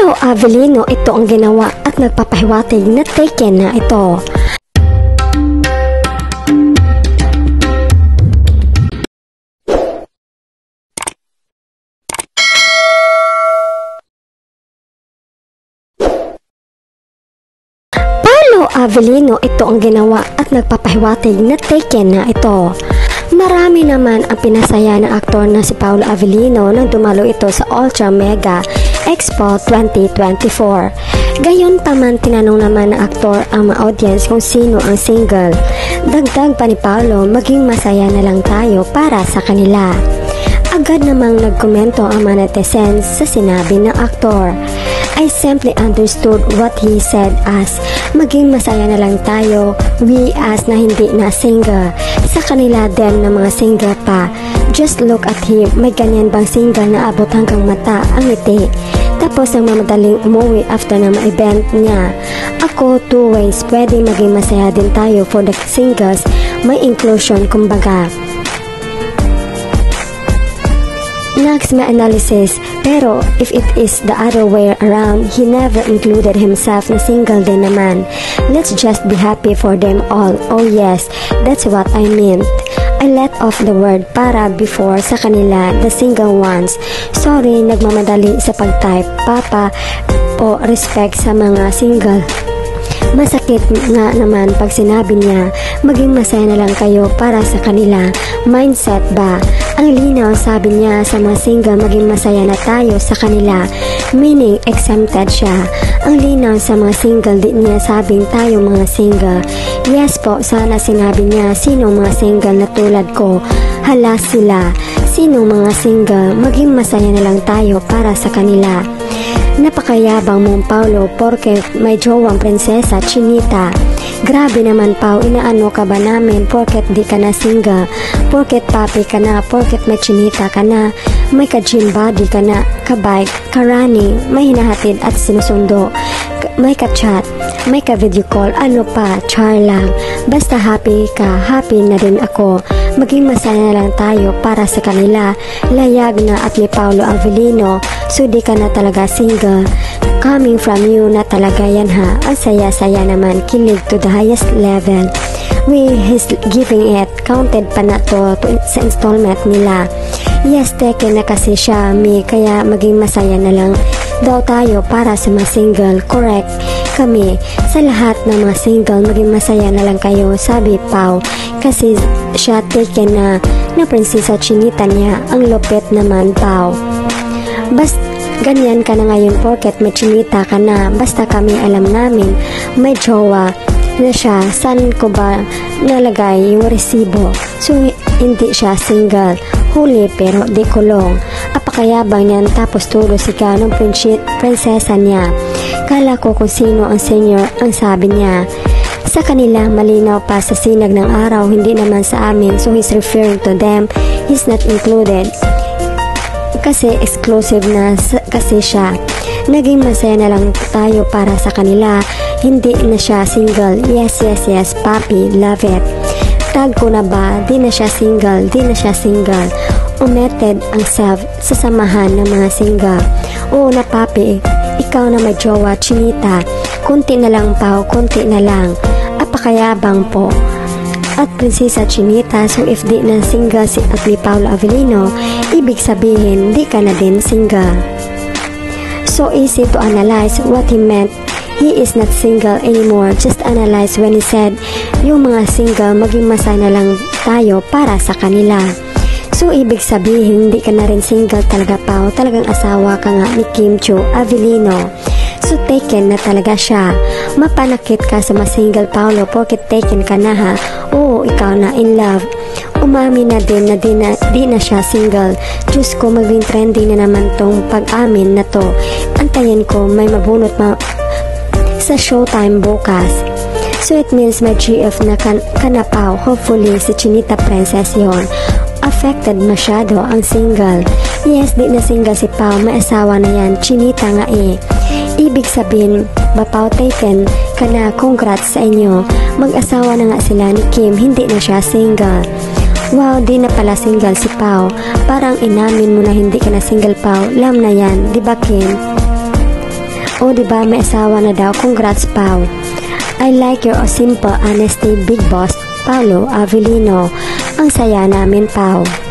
Paolo Avellino ito ang ginawa at nagpapahiwatig na taken na ito. Paolo Avellino ito ang ginawa at nagpapahiwatig na taken na ito. Marami naman ang pinasaya ng aktor na si Paolo Avellino nang dumalo ito sa Ultra Mega Expo 2024. Gayon pa man, tinanong naman ng aktor ang mga audience kung sino ang single. Dagdag pa ni Paolo, maging masaya na lang tayo para sa kanila. Agad namang nagkomento ang mga netizens sa sinabi ng aktor. I simply understood what he said as maging masaya na lang tayo, we as na hindi na single. Sa kanila din na mga single pa. Just look at him, may ganyan bang single na abot hanggang mata ang ngiti. Tapos nang mamadaling umuwi after ng mga event niya. Ako, two ways, pwede maging masaya din tayo for the singles, may inclusion kumbaga. Next, may analysis, pero if it is the other way around, he never included himself na single din naman. Let's just be happy for them all. Oh yes, that's what I meant. I let off the word para before sa kanila, the single ones. Sorry, nagmamadali sa pag-type. Papa, po respect sa mga single. Masakit nga naman pag sinabi niya, maging masaya na lang kayo para sa kanila. Mindset ba? Ang linaw, sabi niya sa mga single, maging masaya na tayo sa kanila. Meaning, exempted siya. Ang linaw sa mga single, di niya sabing tayo mga single. Yes po, sana sinabi niya, sino mga single na tulad ko? Hala sila. Sino mga single, maging masaya na lang tayo para sa kanila. Napakayabang mong Paolo porke may jowang prinsesa Chinita. Grabe naman Pao, inaano ka ba namin porket di ka na single, porket papi ka na, porket may Chinita ka na, may ka-gym body ka na, ka-bike, ka-running, may hinahatid at sinusundo, may ka-chat, may ka-video call, ano pa, char lang. Basta happy ka, happy na din ako. Maging masaya na lang tayo para sa kanila. Layag na at ni Paolo Avellino, so di ka na talaga single. Coming from you na talaga yan ha. Ang saya-saya naman, kilig to the highest level. We his giving it, counted pa na to sa installment nila. Yes, taken na kasi siya, me, kaya maging masaya na lang daw tayo para sa mga single. Correct kami. Sa lahat ng mga single, maging masaya na lang kayo, sabi Pao. Kasi siya taken na prinsesa Chinita niya. Ang lupit naman Pao. Basta ganyan ka na ngayon porket may Chinita ka na. Basta kami alam namin may jowa na siya. Saan ko ba nalagay yung resibo? So hindi siya single. Huli pero di kulong. Apakayabang niyan tapos turo siya ng prinsesa niya. Kala ko kung sino ang senior ang sabi niya. Sa kanila malinaw pa sa sinag ng araw, hindi naman sa amin, so he's referring to them. He's not included kasi exclusive na kasi siya. Naging masaya na lang tayo para sa kanila, hindi na siya single. Yes, yes, yes, papi, love it. Tag ko na ba? Di na siya single, di na siya single. Omitted ang self sa samahan ng mga single. Oo na papi, ikaw na may jowa, Chinita. Kunti na lang Pao, kunti na lang. Apakayabang po. At prinsesa Chinita, so if di na single si at ni Paolo Avellino, ibig sabihin di ka na din single. So easy to analyze what he meant. He is not single anymore. Just analyze when he said, yung mga single, maging masaya na lang tayo para sa kanila. So ibig sabihin, hindi ka na rin single talaga Pao. Talagang asawa ka nga ni Kim Chiu Avellino. So taken na talaga siya. Mapanakit ka sa mga single Paolo porket taken ka na ha. Oo, ikaw na in love. Umami na din na di na siya single. Diyos ko, maging trending na naman tong pag-amin na to. Antayin ko, may mabunot sa Showtime bukas. So it means may GF na kanapaw. Hopefully si Chinita Princess yon. Affected masyado ang single. Yes, di na single si Pao, may asawa na yan, Chinita nga eh. Ibig sabihin, Bapaw taken ka na, congrats sa inyo. Mag-asawa na nga sila ni Kim, hindi na siya single. Wow, di na pala single si Pao. Parang inamin mo na hindi ka na single Pao, lam na yan, di ba Kim? O diba may asawa na daw, congrats Pao. I like your simple honesty, big boss, Paulo Avellino. Ang saya namin Pao.